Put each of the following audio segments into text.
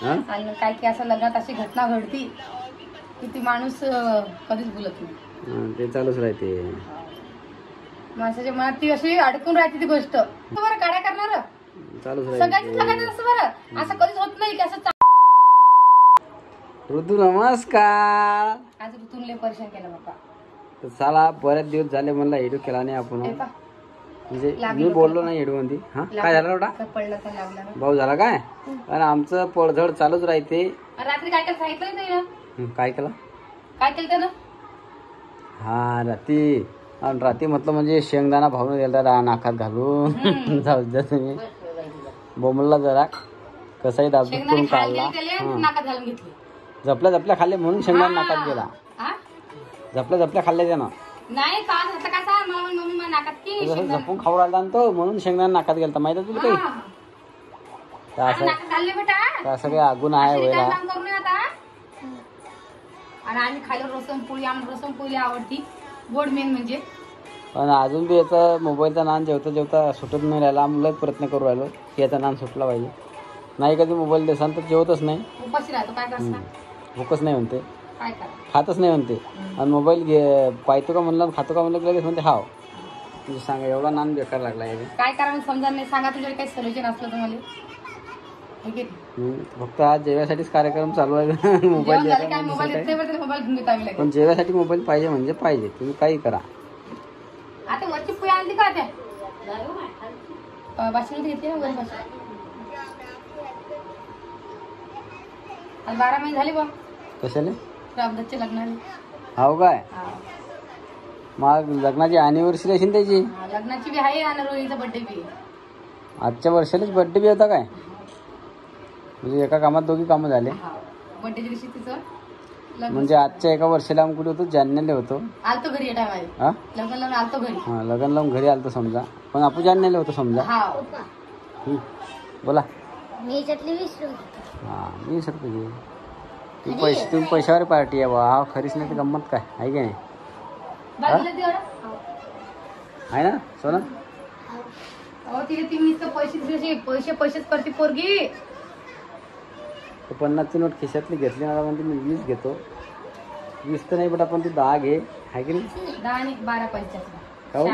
आणि काय की असं लग्नात अशी घटना घडती की ती माणूस कधीच बोलत नाही, ते चालूच राहते माणसाच्या मनात ती अशी अडकून राहते ती गोष्ट. बरं काड्या करणार चालूच सगळ्यांचीच लगायचं असं बरं, असं कधीच होत नाही की असं. ऋतू नमस्कार. आज ऋतूनले परेशान केलं बाबा. तर चला बरेच दिवस झाले म्हणला हेडू केला नाही आपण, म्हणजे मी बोललो नाही हेडू मध्ये. हा काय झालं बेटा? पडलं तर लागला भाऊ झाला काय? आणि आमचं पडझड चालूच राहते. रात्री काय काय सांगितलं नाही? काय केलं? काय केलं त्यानं? हा रात्री म्हटलं म्हणजे शेंगदाणा भावून दिला नाकात घालून. जाऊ द्या तुम्ही बोंबलला जरा कसाही दाबून करून काढला. झपल्या खाल्ले म्हणून शेंगदाणा नाकात गेला. झपल्या खाल्ले त्यानं नाही जसं झपून खाऊ राहिला तो म्हणून शेंगदाणा नाकात गेला. माहिती आहे तुला काही? असं काही आगून आहे वेळेला. आणि आम्ही खायला रसमपोळी, आम्हाला रसमपोळी आवडती गोड मेन म्हणजे. पण अजून बी याचा मोबाईलचा नान जेवता सुटत नाही राहिला. आम्ही लय प्रयत्न करू राहिलो की याचा नान सुटला पाहिजे. नाही कधी मोबाईल देसान तर जेवतच नाही, भूकच नाही म्हणते, खातच नाही म्हणते. आणि मोबाईल पाहतो का म्हणलं खातो का म्हणलं की लगेच म्हणते हाव. म्हणजे सांगा एवढा नान बेकार लागला आहे. काय करा समजा नाही. सांगा तुझ्याकडे काही सोल्युशन असलं तुम्हाला. फक्त आज जेवायसाठीच कार्यक्रम चालू आहे. मोबाईल पण जेवायसाठी मोबाईल पाहिजे म्हणजे पाहिजे. तुम्ही काही करा. आता वरची पोळी आणली का त्या भाषेमध्ये घेतली ना वर भाषा. आज 12 महिने झाले बा. कशाले? रामदत्तचे लग्नाला. हो काय? मग लग्नाची अॅनिव्हर्सरी असेल त्याची. लग्नाची बी आहे आणि रोहिणीचा बर्थडे बी. आजच्या वर्षालाच बर्थडे बी होता काय? म्हणजे एका कामात दोघी कामं झाले. बर्थडेच्या दिवशी तिचं म्हणजे आजच्या एका वर्षाला आम्ही कुठे होतो? जालन्याला होतो. आलतो घरी लग्न लावून आलतो घरी. हा लग्न लावून घरी आलतो समजा. पण आपण जालन्याला होतो समजा. बोला. मी याच्यातली 20 रुपये. तुम्ही पैशावर पार्टी आहे बा. हा खरीच नाही तर गंमत काय आहे की नाही? आहे ना सोना? पैसेच करते पोरगी. 50ची नोट खिशातली घेतली ना म्हणते मी 20 घेतो. 20 तर नाही बेटा पण ती 10 घे. आहे की नाही? 10 आणि 12 पैसे असं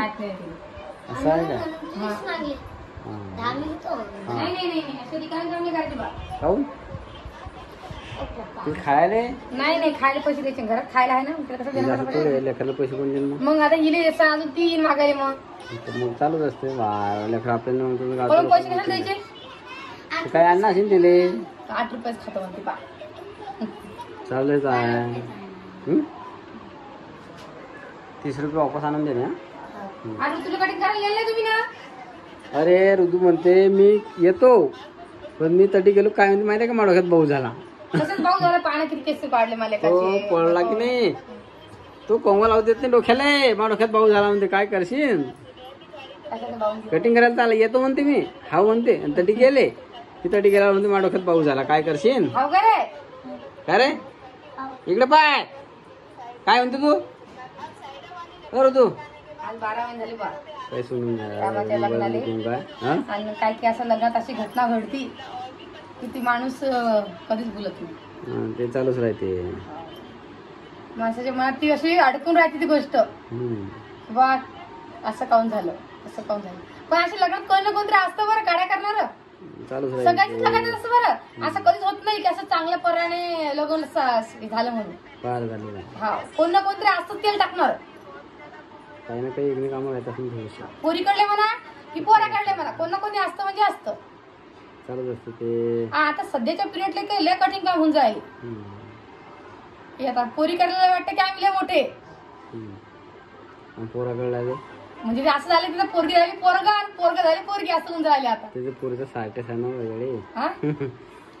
आहे का? खाऊन खायला नाही खायला पैसे द्यायचे. घरात खायला आहे ना. लेकराला पैसे कोण देईल मग आता हिले अजून 3 मागायले. मग चालूच असते लेकर आपल्याला पैसे कशाला द्यायचे? काय आणणं असेल दिले 8 रुपयाच खातो म्हणते बा. चालेल काय 30 रुपये वापस आणून दे ना. तुला कटिंग करायला गेले तुम्ही ना? अरे ऋतू म्हणते मी येतो पण मी तटी गेलो काय म्हणते माहिती आहे का? माडोख्यात भाऊ झाला. भाऊ झाला. पाण्यात किती केस काढले मला. पडला की नाही तो कोंबा लावू देत नाही डोक्याला. माडोख्यात भाऊ झाला म्हणते काय करशील? कटिंग करायला चालला येतो म्हणते मी. हा म्हणते आणि तटी गेले की तटी गेला म्हणते माडोख्यात भाऊ झाला काय करशील? काय रे इकडे पाय काय म्हणते तू? तू 12 महिने झाले बा. काय सुनून काय की असं लग्नात अशी घटना घडती की ती माणूस कधीच बोलत नाही, ते चालूच राहते. माणसाच्या मनात ती अशी अडकून राहते ती गोष्ट. बा असं काऊन झालं असं काऊन झालं. पण असे लग्नात कोण ना कोणतरी असतं बरं काड्या करणार. सगळ्यांचीच लगायचं असं बरं, असं कधीच होत नाही की असं चांगल्या पर्याने लग्न झालं म्हणून. हा कोण ना कोणतरी असतं तेल टाकणार. काही ना काही कामं पोरी कडले म्हणा की पोरा काढले म्हणा कोण ना कोणी असतं म्हणजे असतं चालूच असतं ते. आता सध्याच्या पिरियडला काही लय कठीण काम होऊन जाईल. आता पोरी करायला वाटतं की आम्ही लय मोठे. पोरा कळले म्हणजे असं झालं तिथं पोरगी झाली पोरगा झाली पोरगी असं होऊन जायला. आता त्याचं पोरीचा सायटेस आहे ना वेगळे.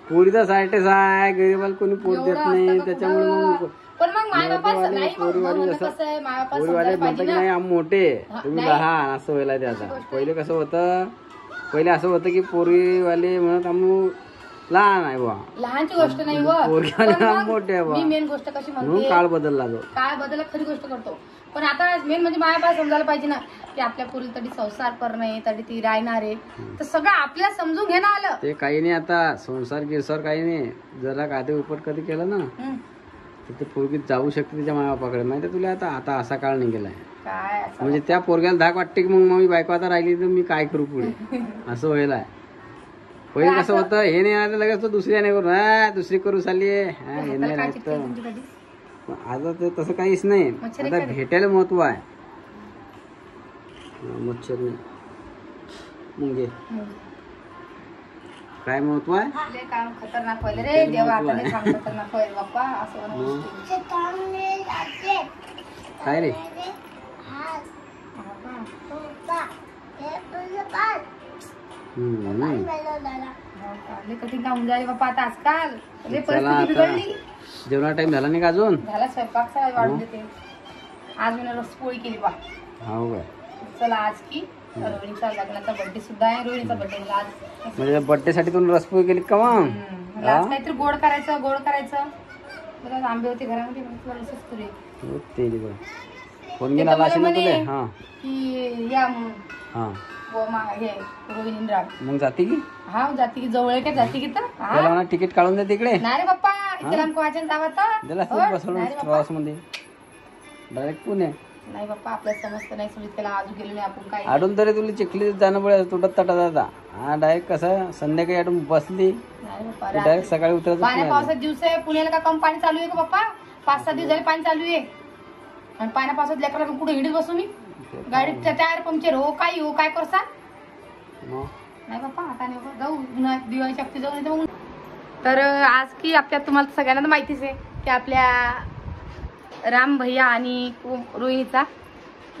पोरीचा सायटेस आहे. गरीबाला कोणी पोर देत नाही त्याच्यामुळे. पण मग मायबापाच पोरीवाले म्हणतात की नाही आम्ही मोठे तुम्ही लहान असं व्हायला ते. आता पहिले कसं होतं? पहिले असं होतं की पोरीवाले म्हणत आम्ही लहान आहे बा, लहानची गोष्ट नाही व पोरग्याला पण मग मोठे आहे बा. मी मेन गोष्ट कशी म्हणून म्हणते, काळ बदलला तो. काय बदल खरी गोष्ट करतो. पण आता मेन म्हणजे माझ्या पाय समजायला पाहिजे ना की आपल्या पुरी तरी संसार करणे तरी ती राहणार आहे, तर सगळं आपल्याला समजून घेणं आलं. ते काही नाही आता संसार गिरसार काही नाही, जरा काते उपट कधी केलं ना तर ते पोरगी जाऊ शकते तिच्या मायाबापाकडे. माहिती तुला आता आता असा काळ निघालाय. काय असं म्हणजे त्या पोरग्याला धाक वाटते की मग मम्मी बायको आता राहिली तर मी काय करू पुढे, असं व्हायला. पहिले कसं होतं, हे नाही आलं लगेच तो दुसऱ्या नाही करू, हा दुसरी करू चालली हे नाही काय राहत. चिठ्ठी आहे तुमच्यासाठी? आता ते तसं काहीच नाही, मच्छर आता आहे का? भेटायला महत्व आहे. मच्छर नाही मुंगे काय महत्व आहे. लय काम खतरनाक व्हायला रे देवा. आता लय काम खतरनाक व्हायला बाप्पा. असं म्हणून काय रे लय कठीण काम झाले बाप्पा आता आजकाल. लय चला परिस्थिती आता बिघडली. जेवणा टाइम झाला नाही का अजून. झाला स्वयंपाक सगळा वाढून देते. आज मी रसपोळी केली बा. हो काय. चला आज की रोहिणीचा लग्नाचा बर्थडे सुद्धा आहे. रोहिणीचा बर्थडे आज. म्हणजे बर्थडे साठी तुम्ही रसपोळी केली का मग. मला आज काहीतरी गोड करायचं गोड करायचं. बरं आंबे होते घरामध्ये म्हणून तुला रसच करूया. ते बघ फोन गेला आला असेल ना तुले. हा की या हा हे रोहिणीराम मग जाते की. हा जाती की जवळ आहे का जाती की तर त्याला म्हणा तिकीट काढून दे तिकडे. नाही रे बाप्पा इथे लांब कोणाच्या जावं त्याला तर बसवलं प्रवास मध्ये डायरेक्ट पुणे. नाही बाप्पा आपल्याला समजतं नाही समजत त्याला अजून गेलो नाही आपण काय. आडून तरी तुला चिखली जाणं पडेल तुटत तटा जाता. हा डायरेक्ट कसं संध्याकाळी आडून बसली नाही बाप्पा डायरेक्ट सकाळी उतरायचं पाण्या पुण्याला. पावसात दिवस आहे पुण्याला का कम पाणी चालू आहे का बाप्पा. 5-6 दिवस झाले पाणी चालू आहे आणि पाण्या पावसात लेकराला कुठे हिडीत बसू मी. गाडीच्या टायर पंक्चर हो काही हो काय करसा. मग नाही बाप्पा आता नाही बाप्पा जाऊ दिवाळीच्या हप्ते जाऊन येतो मग. तर आज की आपल्या तुम्हाला सगळ्यांना माहितीच आहे की आपल्या राम भैया आणि रोहिणीचा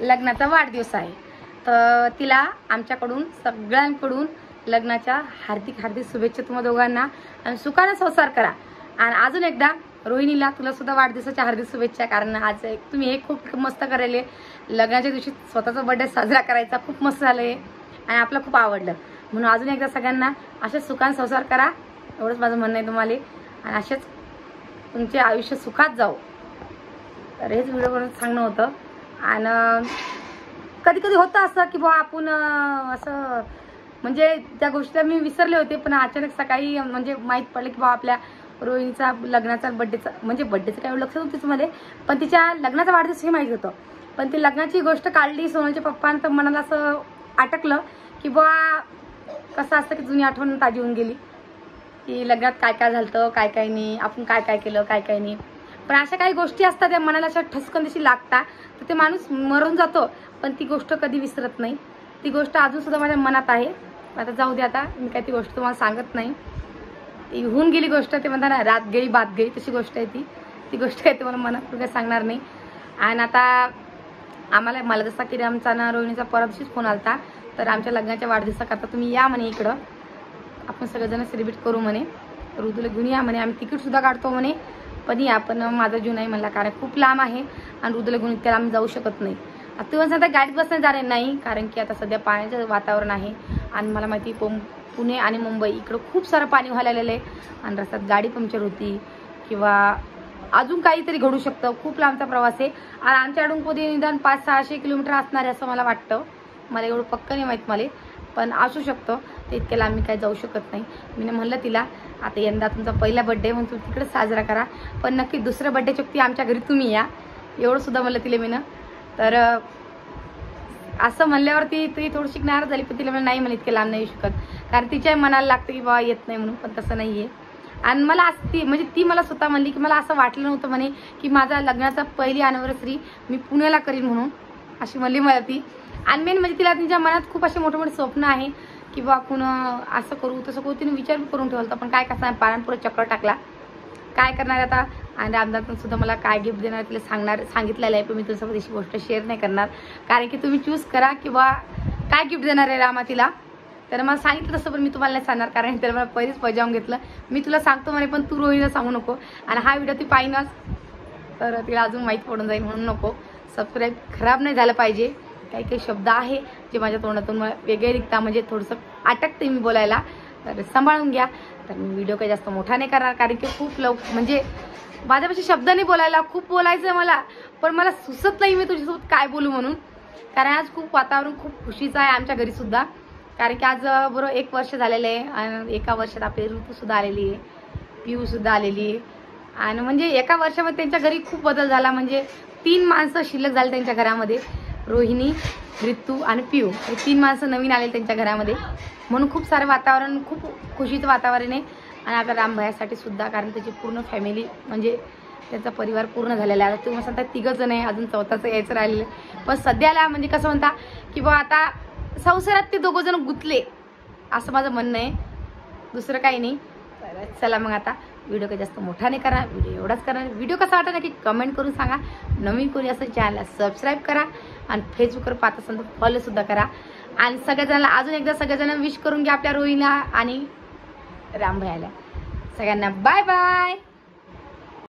लग्नाचा वाढदिवस आहे. तर तिला आमच्याकडून सगळ्यांकडून लग्नाच्या हार्दिक हार्दिक शुभेच्छा तुम्हा दोघांना. आणि सुखाने संसार करा. आणि अजून एकदा रोहिणीला तुला सुद्धा वाढदिवसाच्या हार्दिक शुभेच्छा. कारण आज तुम्ही हे खूप मस्त करायले. लग्नाच्या दिवशी स्वतःचा बर्थडे साजरा करायचा खूप मस्त झालं आहे आणि आपलं खूप आवडलं. म्हणून अजून एकदा सगळ्यांना असेच सुखाने संसार करा एवढंच माझं म्हणणं आहे तुम्हाला. आणि असेच तुमचे आयुष्य सुखात जाऊ. तर हेच व्हिडिओ बनवून सांगणं होतं. आणि कधी कधी होतं असं की बुवा आपण असं म्हणजे त्या गोष्टीला मी विसरले होते. पण अचानक सकाळी म्हणजे माहीत पडलं की बाबा आपल्या रोहिणीचा लग्नाचा बड्डेचा म्हणजे बड्डेचं काय लक्षात होतीच मला. पण तिच्या लग्नाचा वाढदिवस हे माहीत होतं. पण ती लग्नाची गोष्ट काढली सोनलच्या पप्पांना तर मनाला असं अटकलं की बुवा कसं असतं की जुनी आठवण ताजी होऊन गेली की लग्नात काय काय झालं काय काय नाही आपण काय काय केलं काय काय नाही. पण अशा काही गोष्टी असतात त्या मनाला अशा ठसकन दिशी लागतात तर ते माणूस मरून जातो. पण ती गोष्ट कधी विसरत नाही. ती गोष्ट अजून सुद्धा माझ्या मनात आहे. आता जाऊ दे आता मी काय ती गोष्ट तुम्हाला सांगत नाही. ती होऊन गेली गोष्ट. ते म्हणतात ना रात गई बात गई तशी गोष्ट आहे ती गोष्ट काय तुम्हाला मनात काय सांगणार नाही. आणि आता मला जसा की आमचा ना रोहिणीचा परत दिवशीच फोन आलता तर आमच्या लग्नाच्या वाढदिवसाकरता तुम्ही या म्हणे इकडं आपण सगळेजण सेलिब्रेट करू म्हणे. ऋतूला घेऊन या म्हणे. आम्ही तिकीट सुद्धा काढतो म्हणे. पण या पण माझा जीव नाही म्हणला कारण खूप लांब आहे आणि ऋतूला घेऊन त्याला आम्ही जाऊ शकत नाही. आता तुम्ही सांगता गाडीत बसण्यात जाणार नाही कारण की आता सध्या पाण्याचं वातावरण आहे. आणि मला माहिती पुणे आणि मुंबई इकडं खूप सारं पाणी व्हायला आलेलं आहे आणि रस्त्यात गाडी पंक्चर होती किंवा अजून काहीतरी घडू शकतं. खूप लांबचा प्रवास आहे आणि आमच्याकडून कधी निदान 500-600 किलोमीटर असणार आहे असं मला वाटतं. मला एवढं पक्क नाही माहीत मला पण असू शकतं. ते इतक्याला आम्ही काही जाऊ शकत नाही. मी म्हणलं तिला आता यंदा तुमचा पहिला बड्डे म्हणून तुम्ही तिकडे साजरा करा पण नक्की दुसऱ्या बड्डे चुकती आमच्या घरी तुम्ही या एवढं सुद्धा म्हणलं तिला मी. तर असं म्हणल्यावरती ती थोडीशी नाराज झाली पण तिला मला नाही म्हणत इतके लांब नाही येऊ शकत कारण तिच्या मनाला लागतं की बाबा येत नाही म्हणून. पण तसं नाही आहे. आणि मला म्हणजे ती मला स्वतः म्हणली की मला असं वाटलं नव्हतं म्हणे की माझा लग्नाचा पहिली अॅनिव्हर्सरी मी पुण्याला करीन म्हणून अशी म्हणली मला ती. आणि मेन म्हणजे तिला तिच्या मनात खूप असे मोठे मोठे स्वप्न आहे की बा आपण असं करू तसं करू. तिने विचार करून ठेवला पण काय कसं पारांपुढे चक्कर टाकला काय करणार आता. आणि रामदास सुद्धा मला काय गिफ्ट देणार तिला सांगितलेलं आहे पण मी तुमच्यासोबत अशी गोष्ट शेअर नाही करणार कारण की तुम्ही चूज करा किंवा काय गिफ्ट देणार आहे रामा तिला. तर मला सांगितलं तसं पण मी तुम्हाला नाही सांगणार कारण त्याला मला पहिलेच पजावून घेतलं. मी तुला सांगतो म्हणे पण तू रोहिणीला सांगू नको आणि हा व्हिडिओ ती पाहिनच तर तिला अजून माहीत पडून जाईल म्हणून नको. सबस्क्राईब खराब नाही झालं पाहिजे. काही काही शब्द आहे जे माझ्या तोंडातून वेगळे निघतात म्हणजे थोडंसं अटकते मी बोलायला तर सांभाळून घ्या. तर मी व्हिडिओ काही जास्त मोठा नाही करणार, कारण की खूप म्हणजे माझ्यापाशी शब्द नाही बोलायला, खूप बोलायचं आहे मला, पण मला सुचत नाही मी तुझ्यासोबत काय बोलू म्हणून. कारण आज खूप वातावरण खूप खुशीचं आहे आमच्या घरी सुद्धा, कारण की आज बरोबर 1 वर्ष झालेलं आहे आणि 1 वर्षात आपली ऋतू सुद्धा आलेली आहे, पिऊ सुद्धा आलेली आहे. आणि म्हणजे 1 वर्षामध्ये त्यांच्या घरी खूप बदल झाला. म्हणजे 3 माणसं शिल्लक झाले त्यांच्या घरामध्ये, रोहिणी, ऋतू आणि पिऊ, हे 3 माणसं नवीन आले त्यांच्या घरामध्ये. म्हणून खूप सारं वातावरण, खूप खुशीचं वातावरण आहे. आणि आपल्या रामभैयासाठी सुद्धा, कारण त्याची पूर्ण फॅमिली म्हणजे त्याचा परिवार पूर्ण झालेला आहे. तुम्ही सांगता 3 जण आहे, अजून 4थाचं यायचं राहिलेलं आहे. पण सध्याला म्हणजे कसं म्हणता की बा आता संसारात ते 2 जण गुंतले, असं माझं म्हणणं आहे, दुसरं काही नाही. तर चला मग आता व्हिडिओ काही जास्त मोठा नाही करणार, व्हिडिओ एवढाच करणार. व्हिडिओ कसा वाटला नक्की कमेंट करून सांगा. नवीन कोणी असेल चॅनलला सबस्क्राईब करा आणि फेसबुकवर पाहत असेल तर फॉलोसुद्धा करा. आणि सगळ्याजणांना अजून एकदा सगळ्याजण विश करून घ्या आपल्या रोहिणीला आणि रामभैयाला. सगळ्यांना बाय बाय.